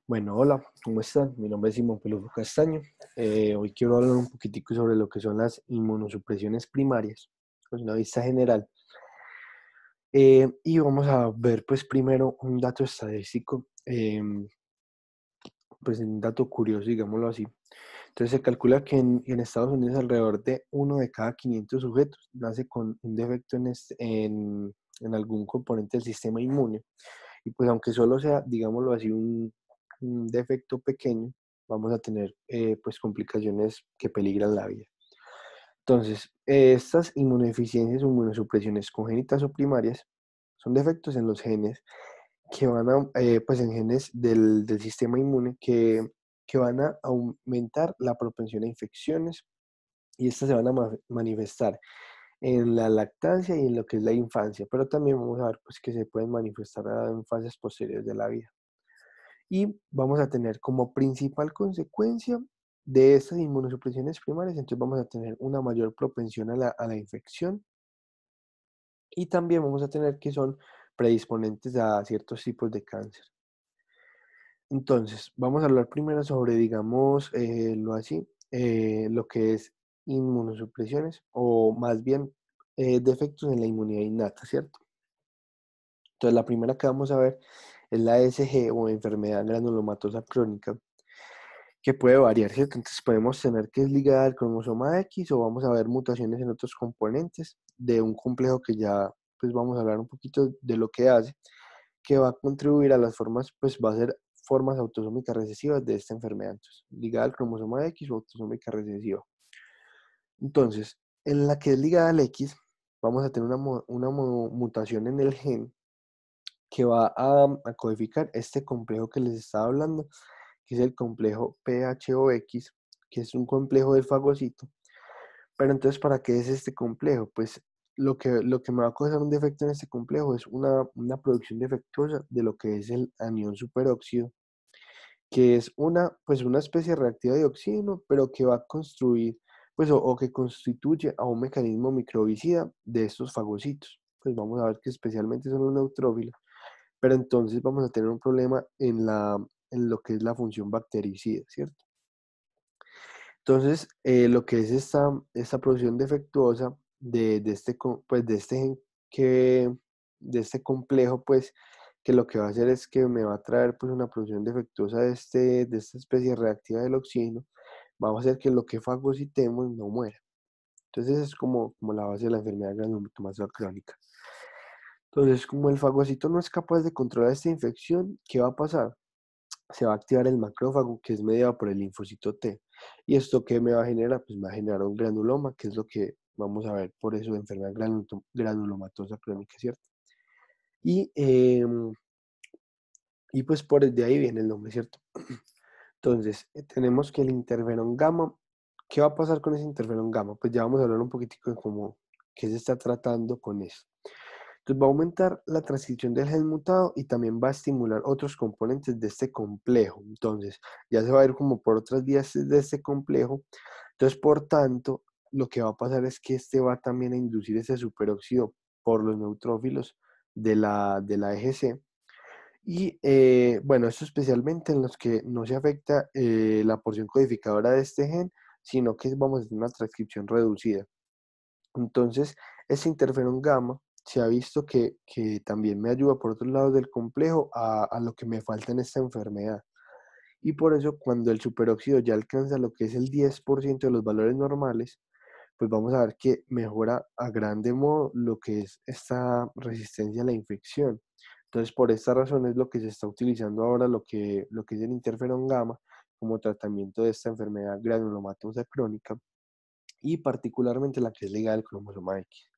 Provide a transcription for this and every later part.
Bueno, hola, ¿cómo están? Mi nombre es Simón Pelufo Castaño. Hoy quiero hablar un poquitico sobre lo que son las inmunosupresiones primarias, pues una vista general. Y vamos a ver, pues primero un dato estadístico, pues un dato curioso, digámoslo así. Entonces se calcula que en Estados Unidos alrededor de uno de cada 500 sujetos nace con un defecto en algún componente del sistema inmune. Y pues aunque solo sea, digámoslo así, un defecto pequeño, vamos a tener pues complicaciones que peligran la vida. Entonces, estas inmunodeficiencias o inmunosupresiones congénitas o primarias son defectos en los genes que van a, pues en genes del sistema inmune que van a aumentar la propensión a infecciones y estas se van a manifestar en la lactancia y en lo que es la infancia, pero también vamos a ver pues que se pueden manifestar en fases posteriores de la vida. Y vamos a tener como principal consecuencia de estas inmunosupresiones primarias, entonces vamos a tener una mayor propensión a la infección y también vamos a tener que son predisponentes a ciertos tipos de cáncer. Entonces, vamos a hablar primero sobre, digamos, lo que es inmunosupresiones o más bien defectos en la inmunidad innata, ¿cierto? Entonces, la primera que vamos a ver es la SG o enfermedad granulomatosa crónica, que puede variar, ¿cierto? Entonces podemos tener que es ligada al cromosoma X o vamos a ver mutaciones en otros componentes de un complejo que ya, pues vamos a hablar un poquito de lo que hace, que va a contribuir a las formas, pues va a ser formas autosómicas recesivas de esta enfermedad. Entonces, ligada al cromosoma X o autosómica recesiva. Entonces, en la que es ligada al X, vamos a tener mutación en el gen que va a codificar este complejo que les estaba hablando, que es el complejo PHOX, que es un complejo del fagocito. Pero entonces, ¿para qué es este complejo? Pues lo que me va a causar un defecto en este complejo es una producción defectuosa de lo que es el anión superóxido, que es pues una especie reactiva de oxígeno, pero que va a construir, pues, o que constituye a un mecanismo microbicida de estos fagocitos. Pues vamos a ver que especialmente son los neutrófilos, pero entonces vamos a tener un problema en lo que es la función bactericida, ¿cierto? Entonces, lo que es esta producción defectuosa pues de este gen de este complejo, pues, que lo que va a hacer es que me va a traer pues una producción defectuosa de esta especie reactiva del oxígeno, va a hacer que lo que fagocitemos no muera. Entonces es como la base de la enfermedad granulomatosa crónica. Entonces, como el fagocito no es capaz de controlar esta infección, ¿qué va a pasar? Se va a activar el macrófago, que es mediado por el linfocito T. ¿Y esto qué me va a generar? Pues me va a generar un granuloma, que es lo que vamos a ver por eso de enfermedad granulomatosa crónica, ¿cierto? Y, y pues por de ahí viene el nombre, ¿cierto? Entonces, tenemos que el interferón gamma, ¿qué va a pasar con ese interferón gamma? Pues ya vamos a hablar un poquitico de cómo, qué se está tratando con eso. Entonces va a aumentar la transcripción del gen mutado y también va a estimular otros componentes de este complejo. Entonces ya se va a ir como por otras vías de este complejo. Entonces, por tanto, lo que va a pasar es que este va también a inducir ese superóxido por los neutrófilos de la EGC. Y bueno, esto especialmente en los que no se afecta la porción codificadora de este gen, sino que vamos a tener una transcripción reducida. Entonces, ese interferón gamma se ha visto que también me ayuda por otros lados del complejo a lo que me falta en esta enfermedad. Y por eso cuando el superóxido ya alcanza lo que es el 10% de los valores normales, pues vamos a ver que mejora a grande modo lo que es esta resistencia a la infección. Entonces, por esta razón es lo que se está utilizando ahora, lo que es el interferón gamma como tratamiento de esta enfermedad granulomatosa crónica y particularmente la que es ligada al cromosoma X.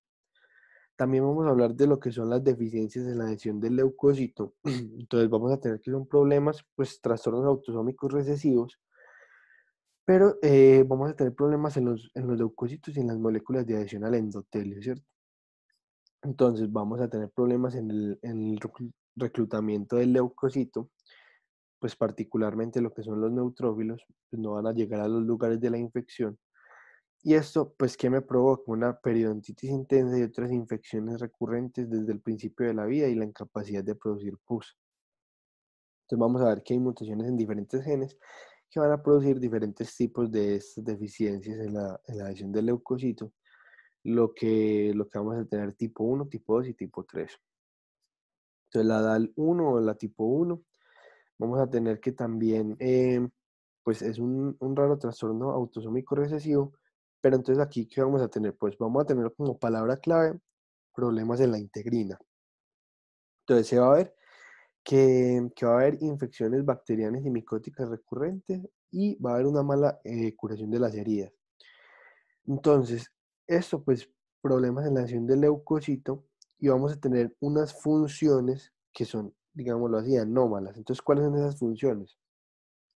También vamos a hablar de lo que son las deficiencias en la adhesión del leucocito. Entonces vamos a tener que son problemas, pues trastornos autosómicos recesivos, pero vamos a tener problemas en los leucocitos y en las moléculas de adhesión al endotelio, ¿cierto? Entonces vamos a tener problemas en el reclutamiento del leucocito, pues particularmente lo que son los neutrófilos, pues no van a llegar a los lugares de la infección. Y esto, pues, ¿qué me provoca? Una periodontitis intensa y otras infecciones recurrentes desde el principio de la vida y la incapacidad de producir pus. Entonces vamos a ver que hay mutaciones en diferentes genes que van a producir diferentes tipos de estas deficiencias en la adhesión del leucocito, lo que vamos a tener tipo uno, tipo 2 y tipo 3. Entonces la DAL uno o la tipo uno, vamos a tener que también, pues es un raro trastorno autosómico recesivo, pero entonces aquí, ¿qué vamos a tener? Pues vamos a tener como palabra clave problemas en la integrina. Entonces se va a ver que va a haber infecciones bacterianas y micóticas recurrentes y va a haber una mala curación de las heridas. Entonces, esto pues problemas en la acción del leucocito y vamos a tener unas funciones que son, digámoslo así, anómalas. Entonces, ¿cuáles son esas funciones?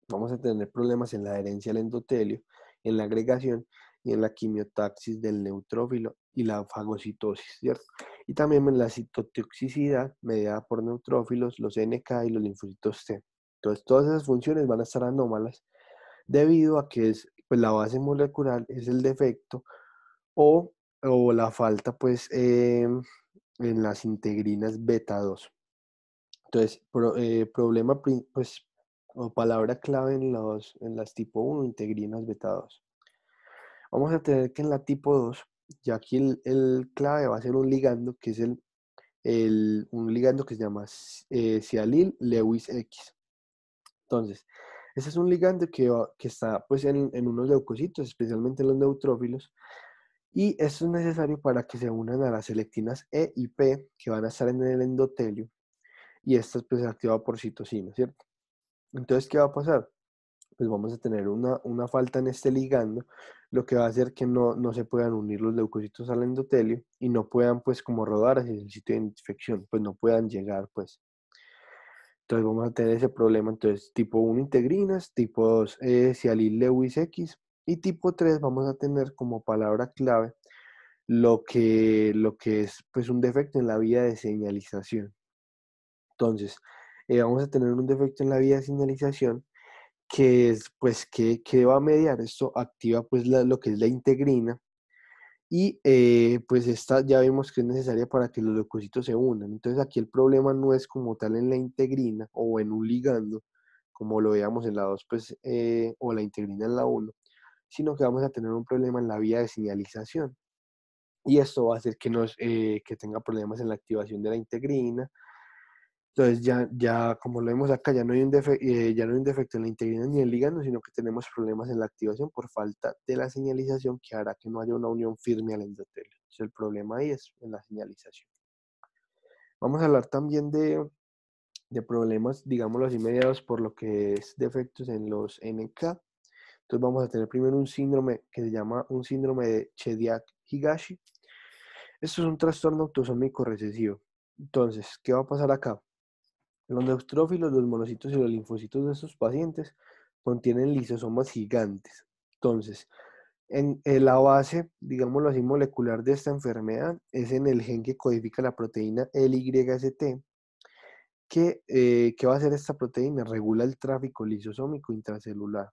Vamos a tener problemas en la adherencia al endotelio, en la agregación y en la quimiotaxis del neutrófilo y la fagocitosis, ¿cierto? Y también en la citotoxicidad mediada por neutrófilos, los NK y los linfocitos T. Entonces, todas esas funciones van a estar anómalas debido a que es, pues, la base molecular es el defecto o, o la falta pues, en las integrinas beta 2. Entonces, problema, pues, o palabra clave en las tipo uno integrinas beta 2. Vamos a tener que en la tipo 2, ya aquí el clave va a ser un ligando, que es un ligando que se llama Sialil Lewis X. Entonces, ese es un ligando que está pues, en unos leucocitos, especialmente en los neutrófilos, y esto es necesario para que se unan a las selectinas E y P que van a estar en el endotelio, y esta pues, es activada por citocina, ¿cierto? Entonces, ¿qué va a pasar? Pues vamos a tener una falta en este ligando, lo que va a hacer que no se puedan unir los leucocitos al endotelio y no puedan pues como rodar hacia el sitio de infección, pues no puedan llegar pues. Entonces vamos a tener ese problema, entonces tipo uno integrinas, tipo 2 Sialil Lewis X y tipo 3 vamos a tener como palabra clave lo que es pues un defecto en la vía de señalización. Entonces, vamos a tener un defecto en la vía de señalización que es pues que va a mediar, esto activa pues lo que es la integrina y pues esta ya vimos que es necesaria para que los leucocitos se unan. Entonces aquí el problema no es como tal en la integrina o en un ligando, como lo veíamos en la 2 pues, o la integrina en la uno, sino que vamos a tener un problema en la vía de señalización. Y esto va a hacer que tenga problemas en la activación de la integrina. Entonces ya como lo vemos acá, ya no hay un defecto en la integrina ni en el ligando, sino que tenemos problemas en la activación por falta de la señalización que hará que no haya una unión firme al endotelio. Entonces el problema ahí es en la señalización. Vamos a hablar también de problemas, digámoslo así, mediados por lo que es defectos en los NK. Entonces vamos a tener primero un síndrome que se llama un síndrome de Chediak-Higashi. Esto es un trastorno autosómico recesivo. Entonces, ¿qué va a pasar acá? Los neutrófilos, los monocitos y los linfocitos de estos pacientes contienen lisosomas gigantes. Entonces, en la base, digámoslo así, molecular de esta enfermedad es en el gen que codifica la proteína LYST, ¿qué va a hacer esta proteína? Regula el tráfico lisosómico intracelular.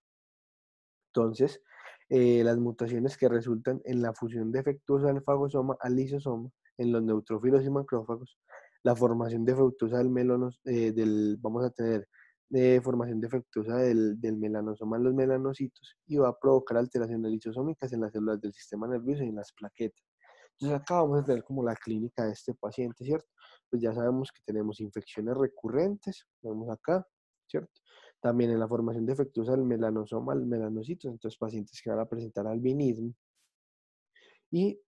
Entonces, las mutaciones que resultan en la fusión defectuosa del fagosoma al lisosoma en los neutrófilos y macrófagos, la formación defectuosa vamos a tener formación defectuosa del melanosoma en los melanocitos y va a provocar alteraciones lisosómicas en las células del sistema nervioso y en las plaquetas. Entonces acá vamos a tener como la clínica de este paciente, ¿cierto? Pues ya sabemos que tenemos infecciones recurrentes, vemos acá, ¿cierto? También en la formación defectuosa del melanosoma, el melanocitos, entonces pacientes que van a presentar albinismo y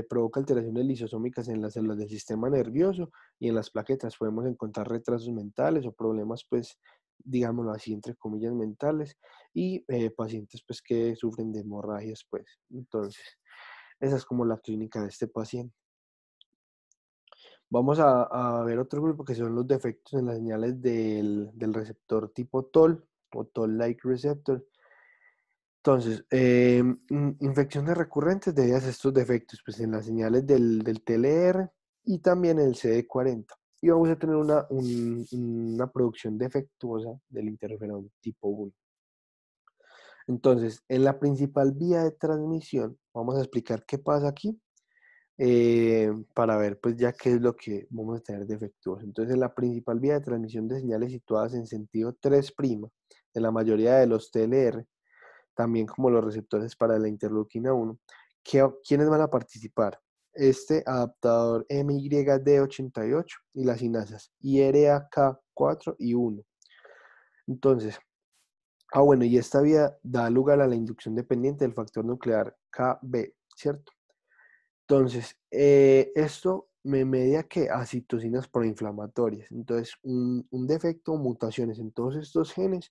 provoca alteraciones lisosómicas en las células del sistema nervioso y en las plaquetas. Podemos encontrar retrasos mentales o problemas, pues, digámoslo así, entre comillas, mentales y pacientes, pues, que sufren de hemorragias, pues. Entonces, esa es como la clínica de este paciente. Vamos a ver otro grupo que son los defectos en las señales del receptor tipo TOL o TOL-like receptor. Entonces, infecciones recurrentes debidas a estos defectos, pues en las señales del TLR y también el CD40. Y vamos a tener una producción defectuosa del interferón tipo 1. Entonces, en la principal vía de transmisión, vamos a explicar qué pasa aquí. para ver pues ya qué es lo que vamos a tener defectuoso. Entonces la principal vía de transmisión de señales situadas en sentido 3' de la mayoría de los TLR, también como los receptores para la interleuquina 1, ¿quiénes van a participar? Este adaptador MYD88 y las sinasas IRAK4 y 1. Entonces, bueno, y esta vía da lugar a la inducción dependiente del factor nuclear KB, ¿cierto? Entonces, esto me media que a citocinas proinflamatorias. Entonces, un defecto o mutaciones en todos estos genes,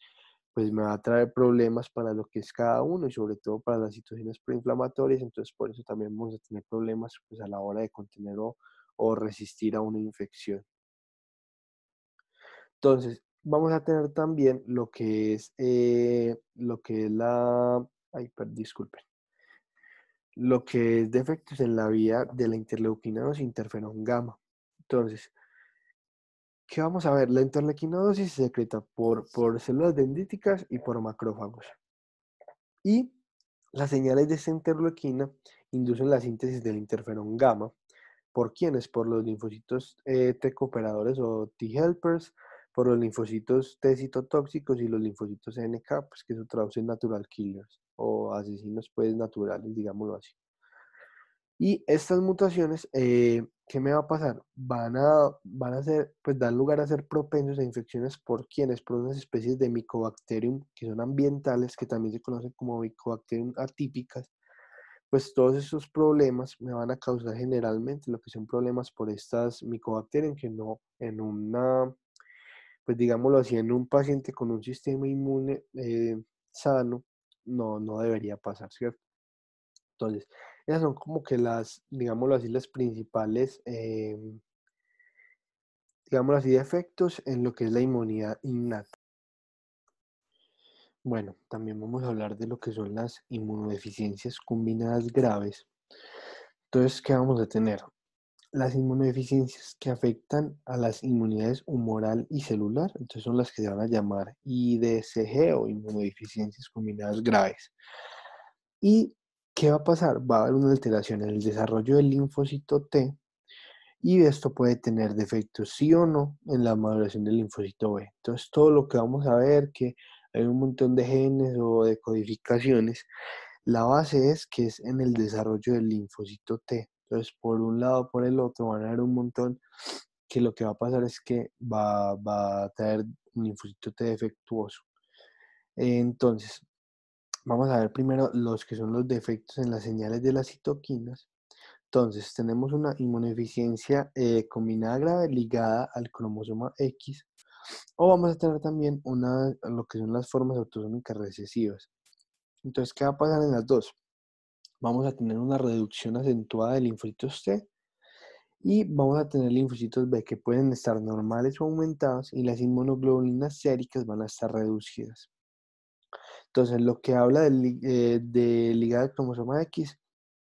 pues me va a traer problemas para lo que es cada uno y sobre todo para las citocinas proinflamatorias. Entonces, por eso también vamos a tener problemas pues, a la hora de contener o resistir a una infección. Entonces, vamos a tener también lo que es disculpen, lo que es defectos en la vía de la interleuquina 2 interferón gamma. Entonces, ¿qué vamos a ver? La interleuquina 2 se secreta por células dendríticas y por macrófagos. Y las señales de esta interleuquina inducen la síntesis del interferón gamma. ¿Por quiénes? Por los linfocitos T cooperadores o T helpers, por los linfocitos T citotóxicos y los linfocitos NK, pues que se traducen natural killers o asesinos pues naturales, digámoslo así. Y estas mutaciones, ¿qué me va a pasar? Van a ser, pues dan lugar a ser propensos a infecciones por quienes, por unas especies de Mycobacterium que son ambientales, que también se conocen como Mycobacterium atípicas. Pues todos esos problemas me van a causar generalmente lo que son problemas por estas Mycobacterium que no en una, pues digámoslo así, en un paciente con un sistema inmune sano, no debería pasar, ¿cierto? Entonces, esas son como que digámoslo así, las principales, digámoslo así, defectos en lo que es la inmunidad innata. Bueno, también vamos a hablar de lo que son las inmunodeficiencias combinadas graves. Entonces, ¿qué vamos a tener? Las inmunodeficiencias que afectan a las inmunidades humoral y celular, entonces son las que se van a llamar IDCG o inmunodeficiencias combinadas graves. ¿Y qué va a pasar? Va a haber una alteración en el desarrollo del linfocito T y esto puede tener defectos sí o no en la maduración del linfocito B. Entonces todo lo que vamos a ver, que hay un montón de genes o de codificaciones, la base es que es en el desarrollo del linfocito T. Entonces por un lado, por el otro van a haber un montón que lo que va a pasar es que va a traer un linfocito T defectuoso. Entonces, vamos a ver primero los que son los defectos en las señales de las citoquinas. Entonces, tenemos una inmunodeficiencia combinada grave ligada al cromosoma X, o vamos a tener también lo que son las formas autosómicas recesivas. Entonces, ¿qué va a pasar en las dos? Vamos a tener una reducción acentuada de linfocitos T y vamos a tener linfocitos B que pueden estar normales o aumentados y las inmunoglobulinas séricas van a estar reducidas. Entonces, lo que habla de ligada al cromosoma X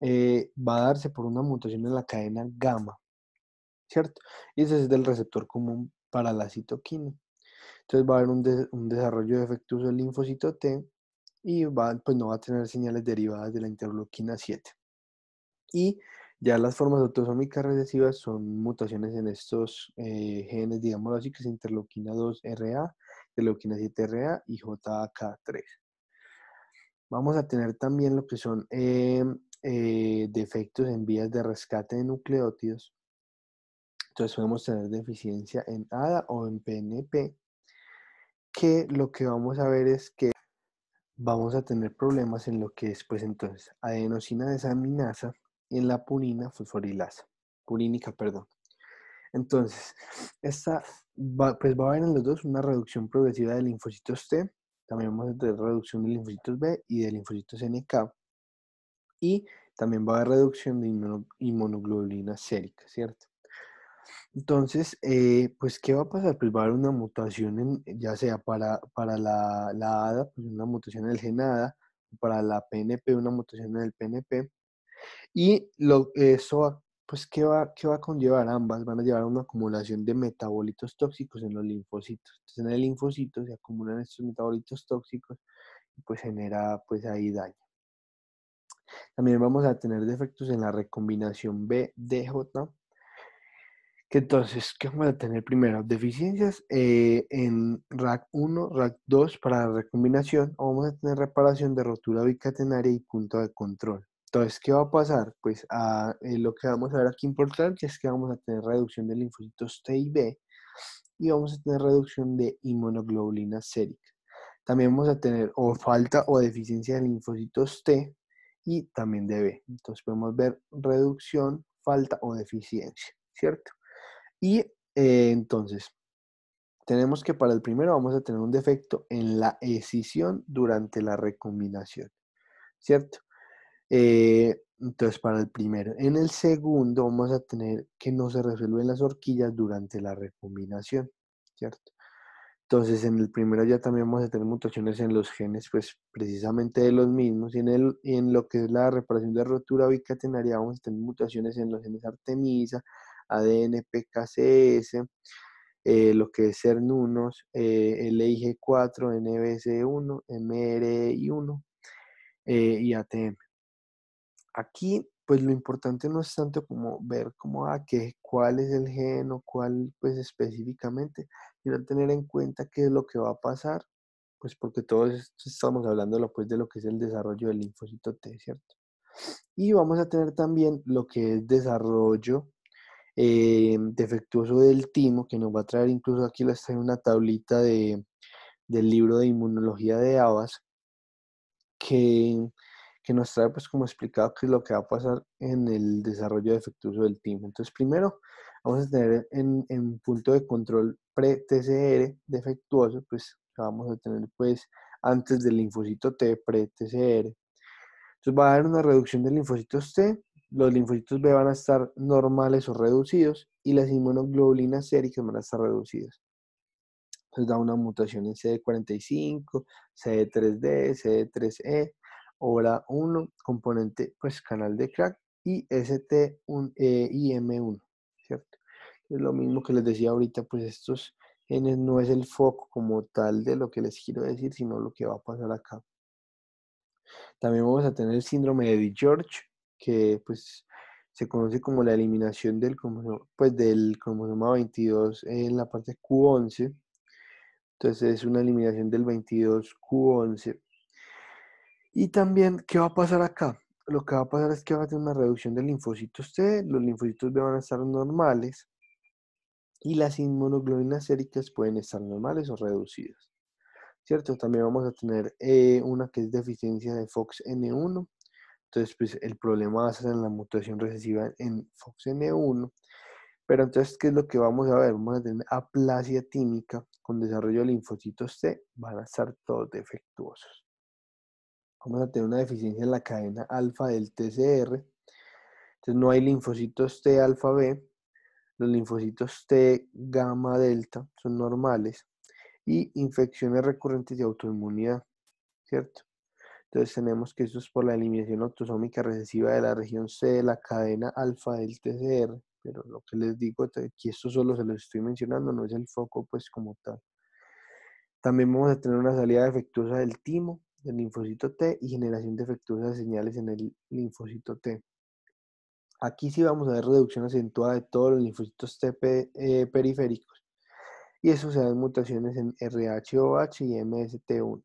va a darse por una mutación en la cadena gamma, ¿cierto? Y ese es del receptor común para la citoquina. Entonces va a haber un desarrollo defectuoso del linfocito T y pues no va a tener señales derivadas de la interleuquina 7. Y ya las formas autosómicas recesivas son mutaciones en estos genes, digámoslo así, que es interleuquina 2RA, interleuquina 7RA y JAK3. Vamos a tener también lo que son defectos en vías de rescate de nucleótidos. Entonces podemos tener deficiencia en ADA o en PNP, que lo que vamos a ver es que vamos a tener problemas en lo que es, pues entonces, adenosina desaminasa y en la purínica, perdón. Entonces, pues va a haber en los dos una reducción progresiva de linfocitos T, también vamos a tener reducción de linfocitos B y de linfocitos NK, y también va a haber reducción de inmunoglobulina sérica, ¿cierto? Entonces, pues, ¿qué va a pasar? Pues va a haber una mutación, ya sea para la ADA, pues una mutación en el gen ADA, para la PNP, una mutación en el PNP, y eso pues, ¿qué va a conllevar? Ambas van a llevar a una acumulación de metabolitos tóxicos en los linfocitos. Entonces, en el linfocito se acumulan estos metabolitos tóxicos y pues genera, pues, ahí daño. También vamos a tener defectos en la recombinación BDJ, que entonces, ¿qué vamos a tener primero? Deficiencias en RAC1, RAC2 para la recombinación, o vamos a tener reparación de rotura bicatenaria y punto de control. Entonces, ¿qué va a pasar? Pues lo que vamos a ver aquí importante es que vamos a tener reducción de linfocitos T y B y vamos a tener reducción de inmunoglobulina sérica. También vamos a tener o falta o deficiencia de linfocitos T y también de B. Entonces podemos ver reducción, falta o deficiencia, ¿cierto? Y entonces, tenemos que para el primero vamos a tener un defecto en la escisión durante la recombinación, ¿cierto? Entonces, para el primero. En el segundo vamos a tener que no se resuelven las horquillas durante la recombinación, ¿cierto? Entonces, en el primero ya también vamos a tener mutaciones en los genes, pues precisamente de los mismos. Y en lo que es la reparación de rotura bicatenaria, vamos a tener mutaciones en los genes Artemisa, ADN, PKCS, lo que es CERN1, LIG4, NBC1, MRI1 y ATM. Aquí, pues lo importante no es tanto como ver cuál es el gen o cuál, pues específicamente, sino tener en cuenta qué es lo que va a pasar, pues porque todos estamos hablando pues, de lo que es el desarrollo del linfocito T, ¿cierto? Y vamos a tener también lo que es desarrollo defectuoso del timo, que nos va a traer, incluso aquí les traigo una tablita del libro de inmunología de Abbas, que, que nos trae pues como explicado qué es lo que va a pasar en el desarrollo defectuoso del timo. Entonces primero vamos a tener en punto de control pre-TCR defectuoso, pues vamos a tener pues antes del linfocito T pre-TCR. Entonces va a haber una reducción de linfocitos T, los linfocitos B van a estar normales o reducidos y las inmunoglobulinas séricas van a estar reducidas. Entonces da una mutación en CD45, CD3D, CD3E, ORA1, componente pues canal de crack y STIM1, ¿cierto? Es lo mismo que les decía ahorita, pues estos genes no es el foco como tal de lo que les quiero decir, sino lo que va a pasar acá. También vamos a tener el síndrome de George, que pues se conoce como la eliminación del cromosoma 22 en la parte Q11. Entonces es una eliminación del 22Q11. Y también, ¿qué va a pasar acá? Lo que va a pasar es que va a tener una reducción de linfocitos T, los linfocitos B van a estar normales y las inmunoglobulinas séricas pueden estar normales o reducidas, ¿cierto? También vamos a tener una que es deficiencia de FOXN1. Entonces, pues el problema va a ser en la mutación recesiva en FOXN1. Pero entonces, ¿qué es lo que vamos a ver? Vamos a tener aplasia tímica con desarrollo de linfocitos T, van a estar todos defectuosos. Vamos a tener una deficiencia en la cadena alfa del TCR. Entonces, no hay linfocitos T alfa B. Los linfocitos T gamma delta son normales. Y infecciones recurrentes de autoinmunidad, ¿cierto? Entonces tenemos que esto es por la eliminación autosómica recesiva de la región C de la cadena alfa del TCR, pero lo que les digo aquí esto solo se lo estoy mencionando, no es el foco pues como tal. También vamos a tener una salida defectuosa del timo, del linfocito T y generación defectuosa de señales en el linfocito T. Aquí sí vamos a ver reducción acentuada de todos los linfocitos T periféricos y eso se da en mutaciones en RHOH y MST1.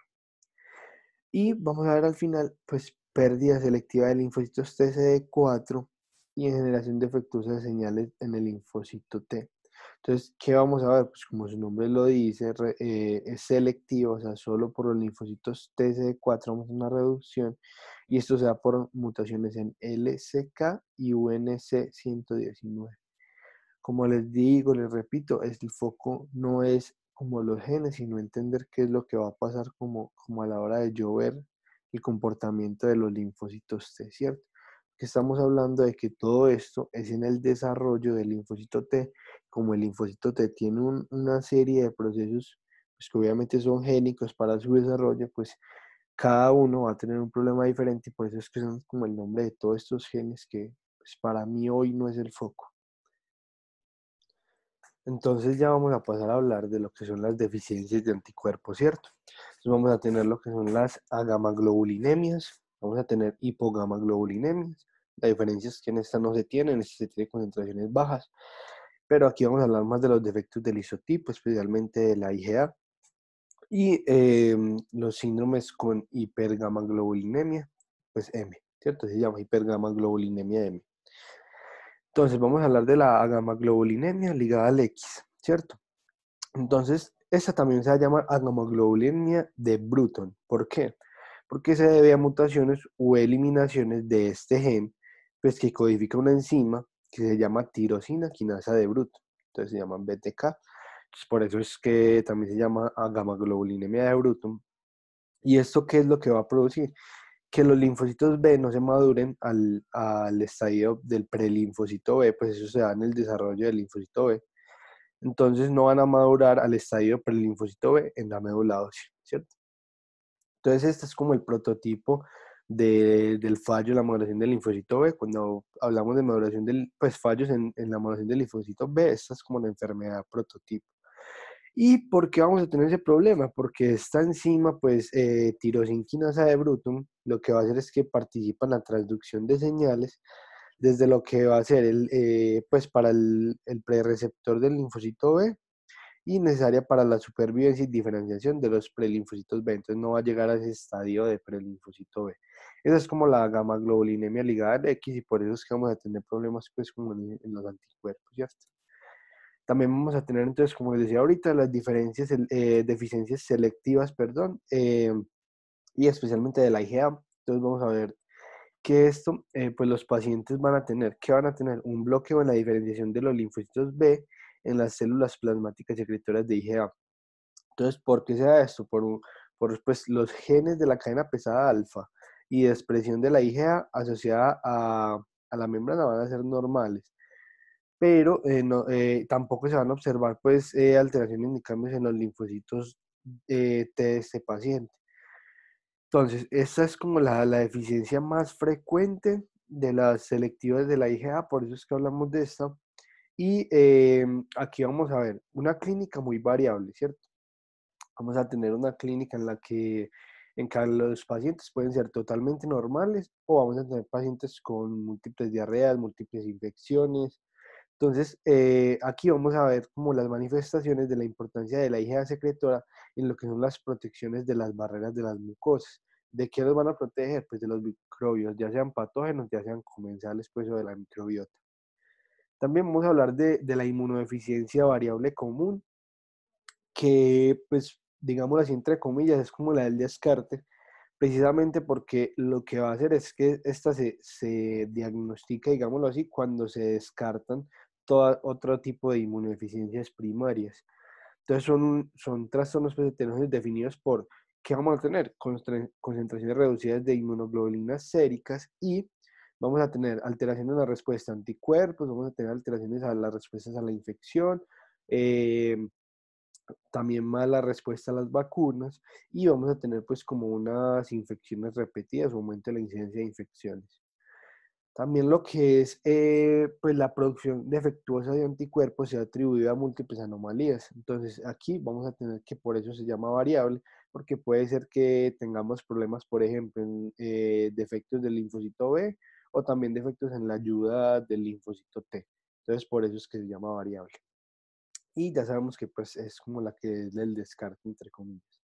Y vamos a ver al final, pues, pérdida selectiva de linfocitos TCD4 y en generación defectuosa de señales en el linfocito T. Entonces, ¿qué vamos a ver? Pues como su nombre lo dice, es selectivo, o sea, solo por los linfocitos TCD4 vamos a una reducción y esto se da por mutaciones en LCK y UNC119. Como les digo, les repito, el foco no es como los genes, sino entender qué es lo que va a pasar como a la hora de llover el comportamiento de los linfocitos T, ¿cierto? Que estamos hablando de que todo esto es en el desarrollo del linfocito T, como el linfocito T tiene una serie de procesos, pues que obviamente son génicos para su desarrollo, pues cada uno va a tener un problema diferente y por eso es que son como el nombre de todos estos genes que pues para mí hoy no es el foco. Entonces ya vamos a pasar a hablar de lo que son las deficiencias de anticuerpos, ¿cierto? Entonces vamos a tener lo que son las agammaglobulinemias, Vamos a tener hipogamaglobulinemias. La diferencia es que en esta no se tiene, en esta se tiene concentraciones bajas. Pero aquí vamos a hablar más de los defectos del isotipo, especialmente de la IgA. Y los síndromes con hipergamaglobulinemia, pues M, ¿cierto? Se llama hipergamaglobulinemia M. Entonces vamos a hablar de la agamaglobulinemia ligada al X, ¿cierto? Entonces, esta también se llama agamaglobulinemia de Bruton. ¿Por qué? Porque se debe a mutaciones o eliminaciones de este gen, pues que codifica una enzima que se llama tirosina quinasa de Bruton. Entonces se llama BTK. Entonces, por eso es que también se llama agamaglobulinemia de Bruton. ¿Y esto qué es lo que va a producir? Que los linfocitos B no se maduren al estadio del prelinfocito B, pues eso se da en el desarrollo del linfocito B. Entonces no van a madurar al estadio prelinfocito B en la médula ósea, ¿cierto? Entonces este es como el prototipo del fallo en la maduración del linfocito B. Cuando hablamos de maduración pues fallos en la maduración del linfocito B, esta es como la enfermedad prototipo. ¿Y por qué vamos a tener ese problema? Porque esta enzima, pues, tirosinquinasa de Bruton, lo que va a hacer es que participa en la transducción de señales desde lo que va a ser pues, para el prereceptor del linfocito B y necesaria para la supervivencia y diferenciación de los prelinfocitos B. Entonces no va a llegar a ese estadio de prelinfocito B. Esa es como la gamma globulinemia ligada al X y por eso es que vamos a tener problemas pues como en los anticuerpos, ¿cierto? También vamos a tener entonces, como les decía ahorita, las deficiencias selectivas, perdón, y especialmente de la IgA. Entonces vamos a ver que esto, pues los pacientes van a tener, ¿qué van a tener? Un bloqueo en la diferenciación de los linfocitos B en las células plasmáticas secretoras de IgA. Entonces, ¿por qué se da esto? Por pues, los genes de la cadena pesada alfa y de expresión de la IgA asociada a la membrana van a ser normales, pero no, tampoco se van a observar pues alteraciones ni cambios en los linfocitos T de este paciente. Entonces, esta es como la deficiencia más frecuente de las selectivas de la IgA, por eso es que hablamos de esta. Y aquí vamos a ver una clínica muy variable, ¿cierto? Vamos a tener una clínica en que los pacientes pueden ser totalmente normales o vamos a tener pacientes con múltiples diarreas, múltiples infecciones. Entonces, aquí vamos a ver como las manifestaciones de la importancia de la IgA secretora en lo que son las protecciones de las barreras de las mucosas. ¿De qué los van a proteger? Pues de los microbios, ya sean patógenos, ya sean comensales, pues o de la microbiota. También vamos a hablar de la inmunodeficiencia variable común, que pues digámoslo así entre comillas, es como la del descarte, precisamente porque lo que va a hacer es que esta se diagnostica, digámoslo así, cuando se descartan todo otro tipo de inmunodeficiencias primarias. Entonces son trastornos heterogéneos definidos por qué vamos a tener concentraciones reducidas de inmunoglobulinas séricas y vamos a tener alteraciones en la respuesta a anticuerpos, vamos a tener alteraciones a las respuestas a la infección, eh, también mala respuesta a las vacunas y vamos a tener pues como unas infecciones repetidas o aumento de la incidencia de infecciones. También lo que es pues la producción defectuosa de anticuerpos se ha atribuido a múltiples anomalías. Entonces aquí vamos a tener que por eso se llama variable, porque puede ser que tengamos problemas, por ejemplo, en defectos del linfocito B o también defectos en la ayuda del linfocito T. Entonces por eso es que se llama variable. Y ya sabemos que pues es como la que es el descarte, entre comillas.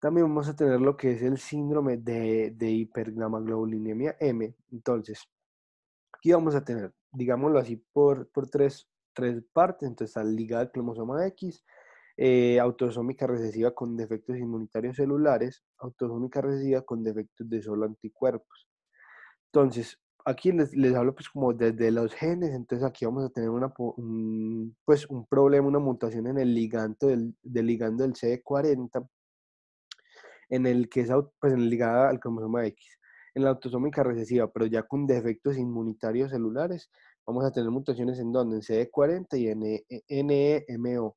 También vamos a tener lo que es el síndrome de hipergamaglobulinemia M. Entonces, aquí vamos a tener, digámoslo así, por tres partes. Entonces, está ligada al cromosoma X, autosómica recesiva con defectos inmunitarios celulares, autosómica recesiva con defectos de solo anticuerpos. Entonces, aquí les hablo pues como desde los genes, entonces aquí vamos a tener pues un problema, una mutación en el ligando del ligando del CD40, en el que es pues, ligada al cromosoma X, en la autosómica recesiva, pero ya con defectos inmunitarios celulares, vamos a tener mutaciones en donde, en CD40 y en NEMO.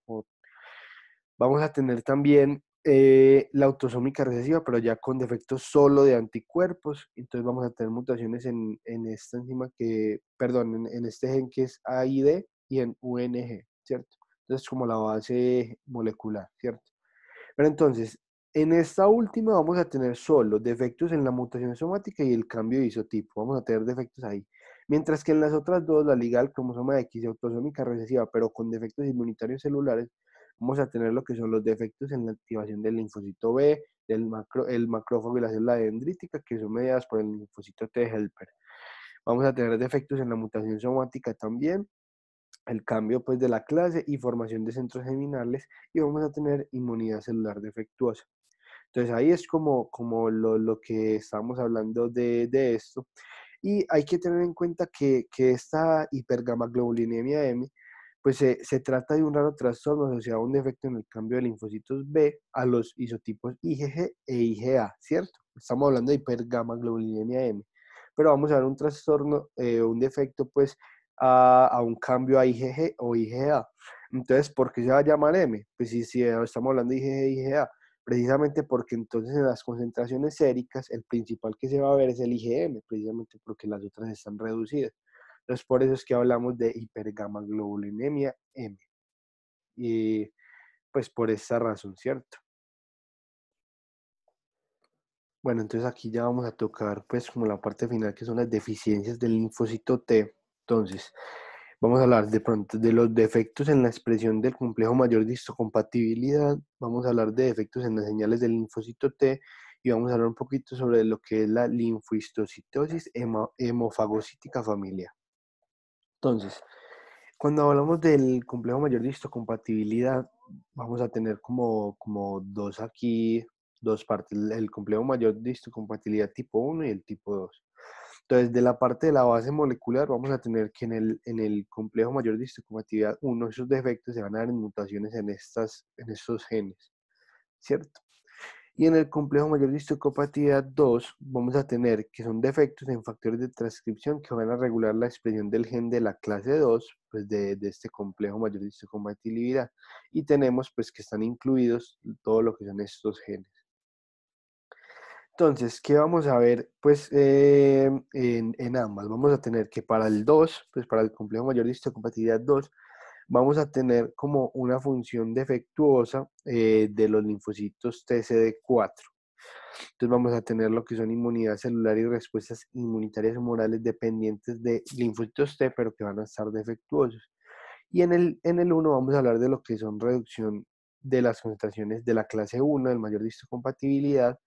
Vamos a tener también la autosómica recesiva, pero ya con defectos solo de anticuerpos. Entonces vamos a tener mutaciones en esta enzima perdón, en este gen que es AID y en UNG, ¿cierto? Entonces como la base molecular, ¿cierto? Pero entonces, En esta última vamos a tener solo defectos en la mutación somática y el cambio de isotipo. Vamos a tener defectos ahí. Mientras que en las otras dos, la liga del cromosoma X y autosómica recesiva, pero con defectos inmunitarios celulares, vamos a tener lo que son los defectos en la activación del linfocito B, el macrófago y la célula dendrítica, que son mediadas por el linfocito T helper. Vamos a tener defectos en la mutación somática también, el cambio pues de la clase y formación de centros geminales, y vamos a tener inmunidad celular defectuosa. Entonces ahí es como lo que estábamos hablando de esto. Y hay que tener en cuenta que esta hipergamaglobulinemia M, pues se trata de un raro trastorno asociado a un defecto en el cambio de linfocitos B a los isotipos IgG e IgA, ¿cierto? Estamos hablando de hipergamaglobulinemia M. Pero vamos a ver un trastorno, un defecto pues a un cambio a IgG o IgA. Entonces, ¿por qué se va a llamar M? Pues si estamos hablando de IgG e IgA, precisamente porque entonces en las concentraciones séricas el principal que se va a ver es el IgM, precisamente porque las otras están reducidas. Entonces por eso es que hablamos de hipergamaglobulinemia M. Y pues por esa razón, ¿cierto? Bueno, entonces aquí ya vamos a tocar pues como la parte final que son las deficiencias del linfocito T. Entonces, vamos a hablar de pronto de los defectos en la expresión del complejo mayor de histocompatibilidad, vamos a hablar de defectos en las señales del linfocito T y vamos a hablar un poquito sobre lo que es la linfohistocitosis hemofagocítica familiar. Entonces, cuando hablamos del complejo mayor de histocompatibilidad, vamos a tener como dos aquí, dos partes, el complejo mayor de histocompatibilidad tipo 1 y el tipo 2. Entonces, de la parte de la base molecular, vamos a tener que en el complejo mayor de histocompatibilidad 1, esos defectos se van a dar en mutaciones en estos genes, ¿cierto? Y en el complejo mayor de histocompatibilidad 2 vamos a tener que son defectos en factores de transcripción que van a regular la expresión del gen de la clase 2, pues de este complejo mayor de histocompatibilidad. Y tenemos pues que están incluidos todo lo que son estos genes. Entonces, ¿qué vamos a ver? Pues en ambas vamos a tener que para el 2, pues para el complejo mayor de histocompatibilidad 2, vamos a tener como una función defectuosa de los linfocitos TCD4. Entonces vamos a tener lo que son inmunidad celular y respuestas inmunitarias humorales dependientes de linfocitos T, pero que van a estar defectuosos. Y en el 1 vamos a hablar de lo que son reducción de las concentraciones de la clase 1, del mayor de histocompatibilidad,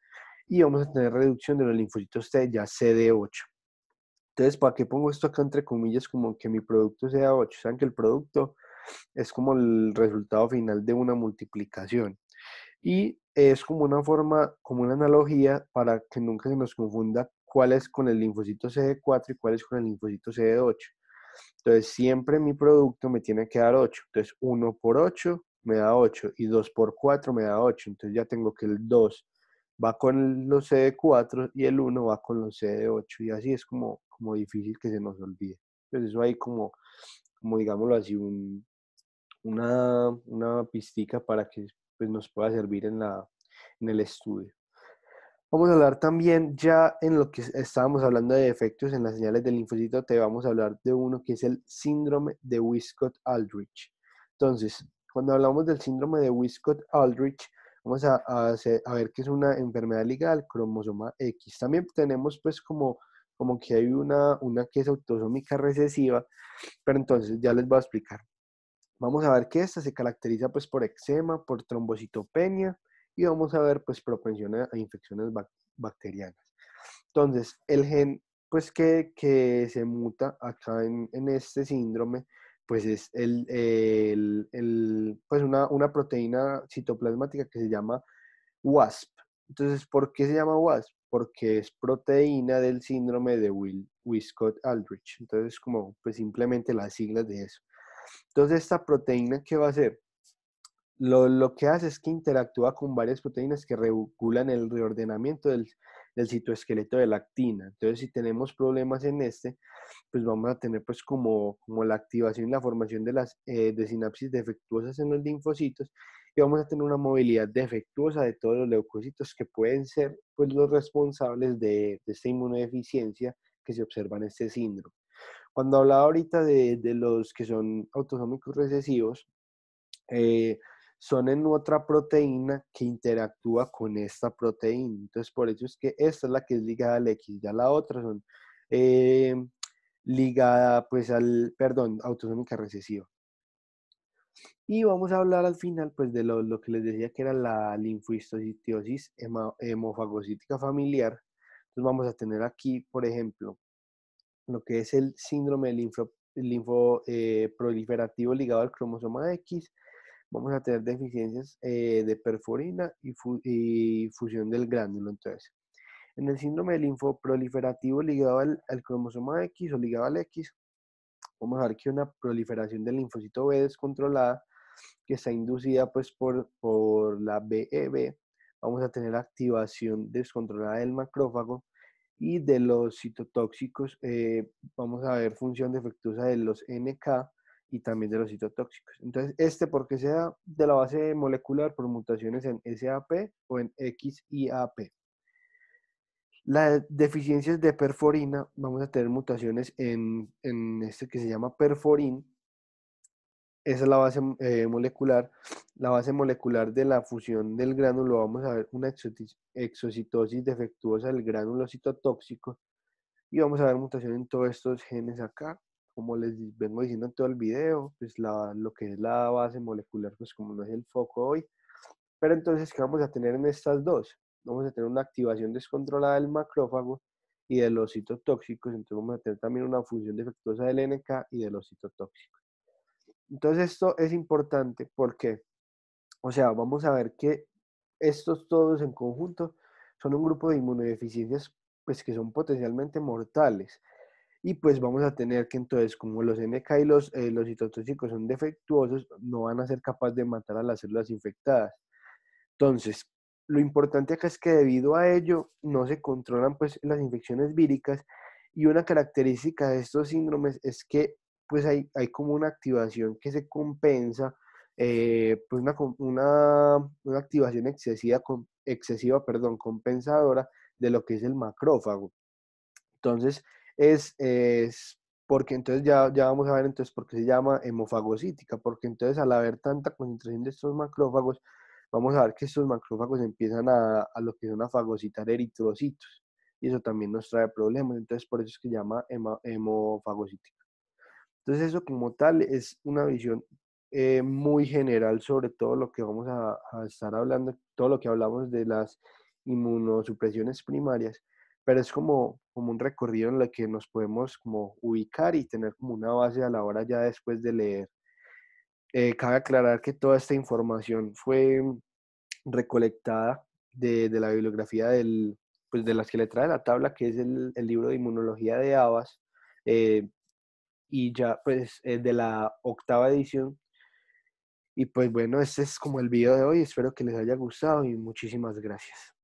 y vamos a tener reducción de los linfocitos T ya CD8. Entonces, ¿para qué pongo esto acá entre comillas como que mi producto sea 8? Saben que el producto es como el resultado final de una multiplicación. Y es como una forma, como una analogía para que nunca se nos confunda cuál es con el linfocito CD4 y cuál es con el linfocito CD8. Entonces, siempre mi producto me tiene que dar 8. Entonces, 1 por 8 me da 8 y 2 por 4 me da 8. Entonces, ya tengo que el 2 va con los CD4 y el 1 va con los CD8. Y así es como difícil que se nos olvide. Entonces, eso hay como digámoslo así, una pistica para que pues, nos pueda servir en el estudio. Vamos a hablar también ya en lo que estábamos hablando de efectos en las señales del linfocito T, vamos a hablar de uno que es el síndrome de Wiskott-Aldrich. Entonces, cuando hablamos del síndrome de Wiskott-Aldrich, vamos a ver que es una enfermedad ligada al cromosoma X. También tenemos pues como que hay una que es autosómica recesiva, pero entonces ya les voy a explicar. Vamos a ver que esta se caracteriza pues por eczema, por trombocitopenia y vamos a ver pues propensión a infecciones bacterianas. Entonces, el gen pues que se muta acá en este síndrome pues es pues una proteína citoplasmática que se llama WASP. Entonces, ¿por qué se llama WASP? Porque es proteína del síndrome de Wiskott-Aldrich. Entonces, como pues simplemente las siglas de eso. Entonces, esta proteína, ¿qué va a hacer? Lo que hace es que interactúa con varias proteínas que regulan el reordenamiento del citoesqueleto de la actina. Entonces, si tenemos problemas en este, pues vamos a tener pues como la activación y la formación de sinapsis defectuosas en los linfocitos y vamos a tener una movilidad defectuosa de todos los leucocitos que pueden ser pues los responsables de esta inmunodeficiencia que se observa en este síndrome. Cuando hablaba ahorita de los que son autosómicos recesivos, son en otra proteína que interactúa con esta proteína. Entonces, por eso es que esta es la que es ligada al X, ya la otra son eh, ligada pues perdón, autosómica recesiva. Y vamos a hablar al final pues de lo que les decía que era la linfohistiosis hemofagocítica familiar. Entonces vamos a tener aquí, por ejemplo, lo que es el síndrome proliferativo ligado al cromosoma X. Vamos a tener deficiencias de perforina y fusión del gránulo. Entonces, en el síndrome del linfoproliferativo ligado al cromosoma X o ligado al X, vamos a ver que una proliferación del linfocito B descontrolada que está inducida pues por la BEB. Vamos a tener activación descontrolada del macrófago y de los citotóxicos. Vamos a ver función defectuosa de los NK y también de los citotóxicos. Entonces, porque se da de la base molecular por mutaciones en SAP o en XIAP. Las deficiencias de perforina, vamos a tener mutaciones en este que se llama perforin. Esa es la base molecular. La base molecular de la fusión del gránulo, vamos a ver una exocitosis defectuosa del gránulo citotóxico y vamos a ver mutación en todos estos genes acá. Como les vengo diciendo en todo el video, pues lo que es la base molecular, pues como no es el foco hoy. Pero entonces, ¿qué vamos a tener en estas dos? Vamos a tener una activación descontrolada del macrófago y de los citotóxicos. Entonces vamos a tener también una fusión defectuosa del NK y de los citotóxicos. Entonces esto es importante porque, o sea, vamos a ver que estos todos en conjunto son un grupo de inmunodeficiencias pues que son potencialmente mortales. Y pues vamos a tener que entonces, como los NK y los citotóxicos son defectuosos, no van a ser capaces de matar a las células infectadas. Entonces, lo importante acá es que debido a ello no se controlan pues las infecciones víricas y una característica de estos síndromes es que pues hay como una activación que se compensa, pues una activación excesiva, perdón, compensadora de lo que es el macrófago. Entonces, es porque entonces ya vamos a ver entonces por qué se llama hemofagocítica, porque entonces al haber tanta concentración de estos macrófagos, vamos a ver que estos macrófagos empiezan a lo que son a fagocitar eritrocitos, y eso también nos trae problemas, entonces por eso es que se llama hemofagocítica. Entonces eso como tal es una visión muy general sobre todo lo que vamos a estar hablando, todo lo que hablamos de las inmunosupresiones primarias, pero es como un recorrido en el que nos podemos como ubicar y tener como una base a la hora ya después de leer. Cabe aclarar que toda esta información fue recolectada de la bibliografía pues de las que le trae la tabla, que es el libro de inmunología de Abbas, y ya pues de la 8ª edición. Y pues bueno, este es como el video de hoy, espero que les haya gustado y muchísimas gracias.